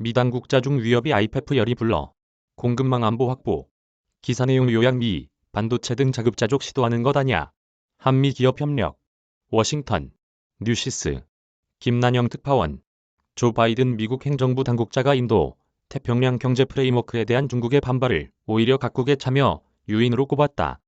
미 당국자 중 위협이 IPEF 열이 불러 공급망 안보 확보. 기사 내용 요약 미, 반도체 등 자급자족 시도하는 것 아냐. 한미 기업 협력. 워싱턴. 뉴시스. 김난영 특파원. 조 바이든 미국 행정부 당국자가 인도, 태평양 경제 프레임워크에 대한 중국의 반발을 오히려 각국의 참여 요인으로 꼽았다.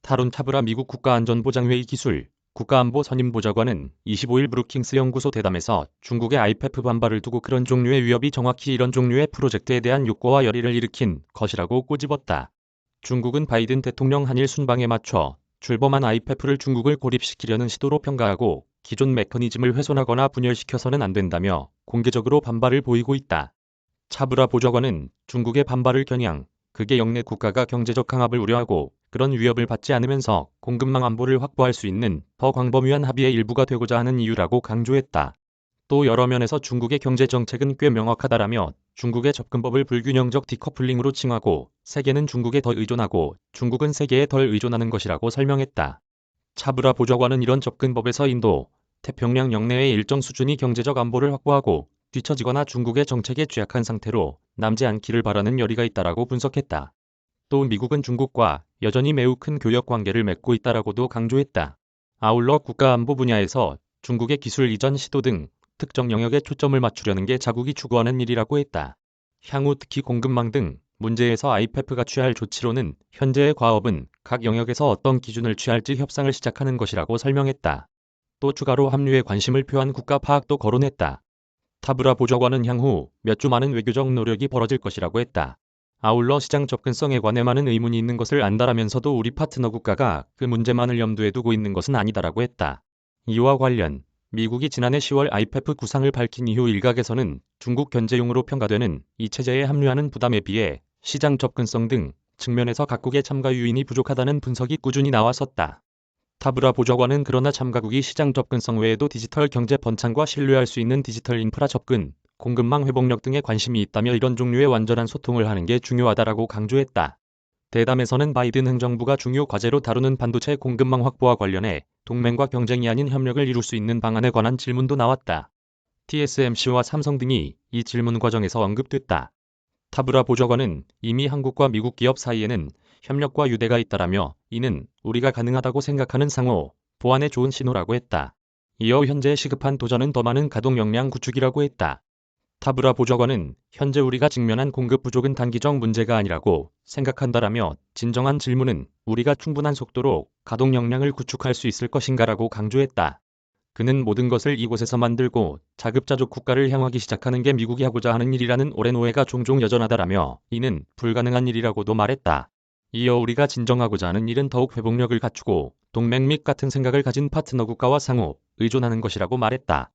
타론 차브라 미국 국가안전보장회의 기술, 국가안보 선임보좌관은 25일 브루킹스 연구소 대담에서 중국의 IPEF 반발을 두고 그런 종류의 위협이 정확히 이런 종류의 프로젝트에 대한 욕구와 열의를 일으킨 것이라고 꼬집었다. 중국은 바이든 대통령 한일 순방에 맞춰 출범한 IPEF를 중국을 고립시키려는 시도로 평가하고 기존 메커니즘을 훼손하거나 분열시켜서는 안 된다며 공개적으로 반발을 보이고 있다. 차브라 보좌관은 중국의 반발을 겨냥, 그게 영내 국가가 경제적 강압을 우려하고 그런 위협을 받지 않으면서 공급망 안보를 확보할 수 있는 더 광범위한 합의의 일부가 되고자 하는 이유라고 강조했다. 또 여러 면에서 중국의 경제 정책은 꽤 명확하다라며 중국의 접근법을 불균형적 디커플링으로 칭하고 세계는 중국에 더 의존하고 중국은 세계에 덜 의존하는 것이라고 설명했다. 차브라 보좌관은 이런 접근법에서 인도, 태평양 영내의 일정 수준의 경제적 안보를 확보하고 뒤처지거나 중국의 정책에 취약한 상태로 남지 않기를 바라는 열의가 있다라고 분석했다. 또 미국은 중국과 여전히 매우 큰 교역 관계를 맺고 있다라고도 강조했다. 아울러 국가안보 분야에서 중국의 기술 이전 시도 등 특정 영역에 초점을 맞추려는 게 자국이 추구하는 일이라고 했다. 향후 특히 공급망 등 문제에서 IPEF가 취할 조치로는 현재의 과업은 각 영역에서 어떤 기준을 취할지 협상을 시작하는 것이라고 설명했다. 또 추가로 합류에 관심을 표한 국가 파악도 거론했다. 타브라 보좌관은 향후 몇 주 많은 외교적 노력이 벌어질 것이라고 했다. 아울러 시장 접근성에 관해 많은 의문이 있는 것을 안다라면서도 우리 파트너 국가가 그 문제만을 염두에 두고 있는 것은 아니다라고 했다. 이와 관련 미국이 지난해 10월 IPEF 구상을 밝힌 이후 일각에서는 중국 견제용으로 평가되는 이 체제에 합류하는 부담에 비해 시장 접근성 등 측면에서 각국의 참가 요인이 부족하다는 분석이 꾸준히 나왔었다. 타브라 보좌관은 그러나 참가국이 시장 접근성 외에도 디지털 경제 번창과 신뢰할 수 있는 디지털 인프라 접근, 공급망 회복력 등에 관심이 있다며 이런 종류의 완전한 소통을 하는 게 중요하다라고 강조했다. 대담에서는 바이든 행정부가 중요 과제로 다루는 반도체 공급망 확보와 관련해 동맹과 경쟁이 아닌 협력을 이룰 수 있는 방안에 관한 질문도 나왔다. TSMC와 삼성 등이 이 질문 과정에서 언급됐다. 타브라 보좌관은 이미 한국과 미국 기업 사이에는 협력과 유대가 있다라며 이는 우리가 가능하다고 생각하는 상호 보완에 좋은 신호라고 했다. 이어 현재 시급한 도전은 더 많은 가동 역량 구축이라고 했다. 타브라 보좌관은 현재 우리가 직면한 공급 부족은 단기적 문제가 아니라고 생각한다라며 진정한 질문은 우리가 충분한 속도로 가동 역량을 구축할 수 있을 것인가라고 강조했다. 그는 모든 것을 이곳에서 만들고 자급자족 국가를 향하기 시작하는 게 미국이 하고자 하는 일이라는 오랜 오해가 종종 여전하다라며 이는 불가능한 일이라고도 말했다. 이어 우리가 진정하고자 하는 일은 더욱 회복력을 갖추고 동맹 및 같은 생각을 가진 파트너 국가와 상호 의존하는 것이라고 말했다.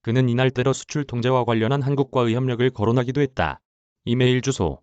그는 이날대로 수출 통제와 관련한 한국과의 협력을 거론하기도 했다. 이메일 주소